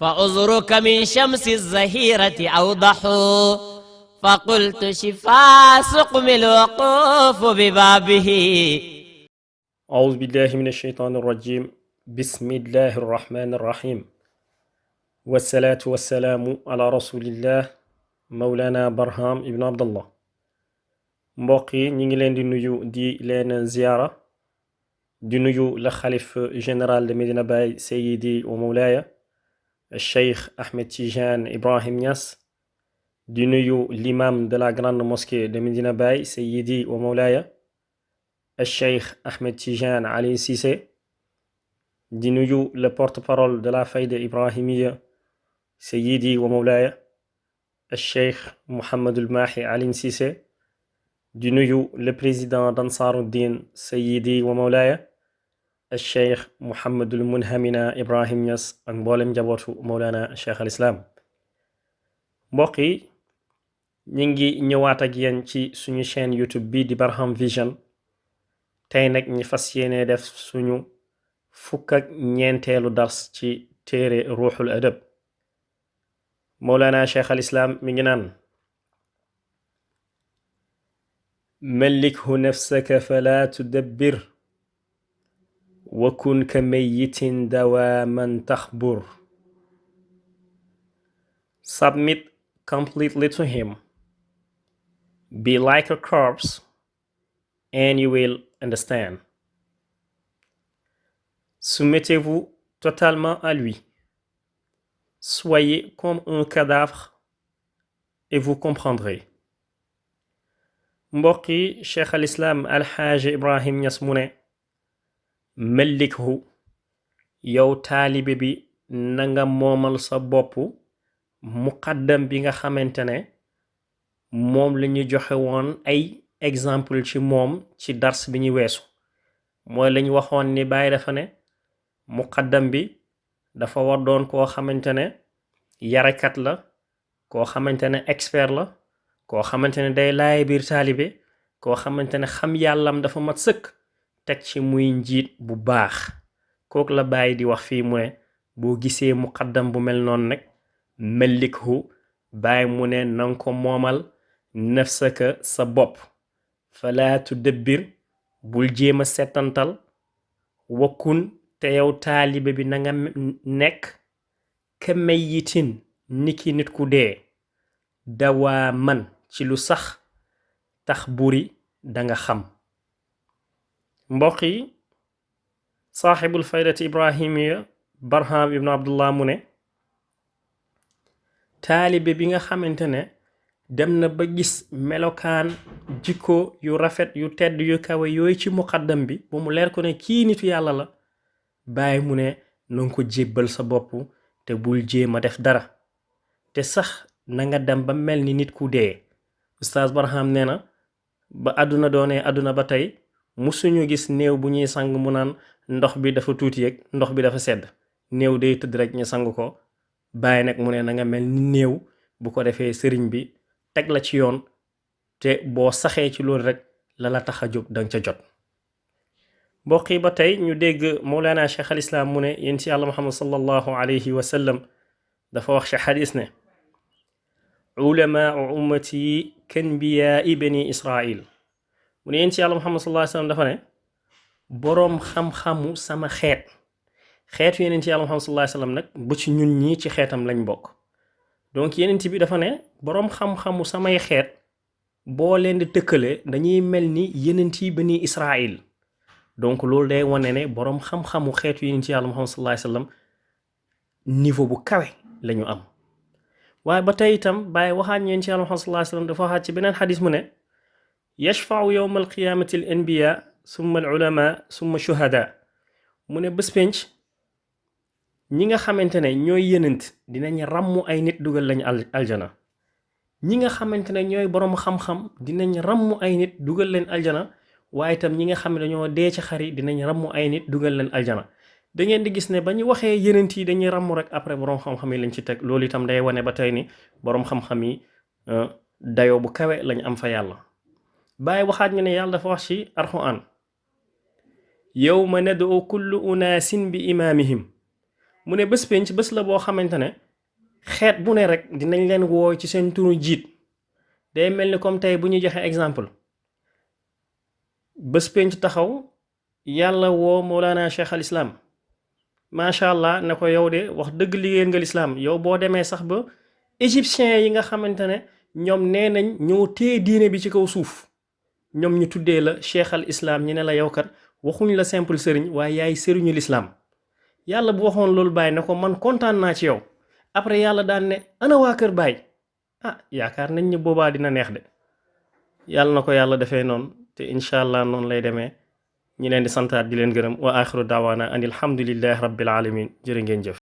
فعذرك من شمس الزهيرة أوضح فقلت شفاء سقم الوقوف ببابه. أعوذ بالله من الشيطان الرجيم. بسم الله الرحمن الرحيم، والصلاة والسلام على رسول الله Mawlana Barham ibn Abdallah. mbokk yi ñi ngi leen di nuyu di leen ziyaara di nuyu la xalif général de Medina Baye Sayyidi wa Mawlaya Cheikh Ahmed Tidiane Ibrahim Niass, di nuyu l'imam de la grande mosquée de Medina Baye Sayyidi wa Mawlaya Cheikh Ahmed Tidiane Ali Cissé, di nuyu le porte-parole de la Fayda Ibrahimiya Sayyidi wa Mawlaya Cheikh Mohamedul Mahi Ali Cissé, di nuyu le président d'Ansaruddin Sayyidi wa Mawlaya Cheikh Mohamedul Munhamina Ibrahim Niass ak mboolem njabootu Mawlana Cheikh al Islam. mbokk yi ñi ngi ñëwaat ak yéen ci suñu chaîne YouTube bi di Barham Vision. tey nag ñi fas yéene def suñu fukk ak ñeenteelu dars ci téere ruuxul adab. Mawlana Cheikh al Islam mi ngi naan: mallikhu nafsaka fala tudabbir wa kun ka mayyitin dawaman taxbur. Submit completely to him. Be like a corpse and you will understand. Soumettez-vous totalement à lui. Soyez comme un cadavre et vous comprendrez. mbokk yi Cheikh al Islam alxaaji Ibrahim Niass mu ne: mallikhu, yow taalibe bi nanga moomal sa bopp muqaddam bi nga xamante ne moom la ñu joxe woon ay exemple ci moom ci dars bi ñu weesu. mooy lañu waxoon ni Baye dafa ne muqaddam bi dafa war doon koo xamante ne yarekat la, koo xamante ne expert la, koo xamante ne day laaye biir taalibe, koo xamante ne xam yàllam dafa mat sëkk, teg ci muy njiit bu baax. kooku la Baye di wax fii mu ne boo gisee muqaddam bu mel noonu nag mallikhu, Baye mu ne nanga ko moomal nafsaka sa bopp. fala tudabbir, bul jéem a settantal. wakkun, te yow taalibe bi nanga nekk ka mayyitin, niki nit ku dee. dawaa man, ci lu sax, tax buri danga xam. mbokk yi saaxibul faydati ibrahimiya Barham ibn Abdullah mu ne taalibe bi nga xamante ne dem na ba gis melokaan jikko yu rafet yu tedd yu kawe yooyu ci muqaddam bi ba mu leer ko ne kii nitu yàlla la, Baye mu ne nanga ko jébbal sa bopp te bul jéem a def dara, te sax na nga dem ba mel ni nit ku dee. Oustaz Barham nee na ba àdduna doonee àdduna ba tey musuñu gis néew bu ñuy sang mu naan ndox bi dafa tuuti yeeg ndox bi dafa sedd. néew day tëdd rek ñu sang ko. Baye nag mu ne na nga mel ni néew, bu ko defee sëriñ bi teg la ci yoon, te boo saxee ci loolu rek la la tax a jóg danga ca jot. mbokk yi ba tey ñu dégg Mawlana Cheikh al Islam mu ne yéen ci Yàlla Muhammad sallallahu alayhi wa sallam dafa wax ci xadis ne: ulamaau ummati kanbiyaai bani Israil. mu ne yéen ci Yàlla Muhammad sallallahu alayhi wa sallam dafa ne boroom xam-xamu sama xeetu yeneen ci Yàlla Muhammad sallallahu alayhi wa sallam nag bu ci ñun ñii ci xeetam lañ bokk. donc yeneen bi dafa ne boroom xam-xamu samay xeet boo leen di tëkkale dañuy mel ni yeneen ci bani Israil. donc loolu day wane ne boroom xam-xamu xeetu yeneen ci Yàlla Muhammad sallallahu alayhi wa sallam niveau bu kawe lañu am. waaye ba tey itam Baye waxaat ñeen ci Yàlla Muhammad sallallahu alayhi wa sallam dafa waxaat ci beneen xadis mu ne: yashfau yowma alqiyamati al anbiya summa al ulama summa shuhada. mu ne bés penc ñi nga xamante ne ñooy yenent dinañ ràmmu ay nit dugal lañu aljana. ñi nga xamante ne ñooy boroom xam-xam dinañ ràmmu ay nit dugal leen aljana. waaye itam ñi nga xam ne dañoo dee ci xar yi dinañ ràmmu ay nit dugal leen aljana. da ngeen di gis ne ba ñu waxee yenent yi dañuy ràmmu rek après boroom xam-xam yi lañ ci teg. loolu itam day wane ba tey ni boroom xam-xam yi dayoo bu kawe lañ am fa yàlla. Baye waxaat ñu ne yàlla dafa wax ci Alxuraan: yawma nad'u kullu unaasin bi imaamihim. mu ne bés penc bés la boo xamante ne xeet bu ne rek dinañ leen woo ci seen turu jiit day mel ni comme tey bu ñu joxe exemple bés penc taxaw yàlla woo Mawlana Cheikh al Islam macha allah ne ko yow de wax dëgg liggéeyal nga lislaam yow boo demee sax ba égyptiens yi nga xamante ne ñoom nee nañ ñoo téye diine bi ci kaw suuf ñoom ñu tuddee la Cheikh al Islam ñu ne la yow kat waxuñ la simple sëriñ waaye yaay sëriñu lislaam yàlla bu waxoon loolu Baye ne ko man kontaan naa ci yow après yàlla daan ne ana waa kër Baye yaakaar nañ ne boobaa dina neex de yàlla na ko yàlla defee noonu te incha allah noonu lay demee ñi leen di santaat di leen gërëm wa axiru daawaana an alhamdulillahi rabbil alamin jërë ngeen jëf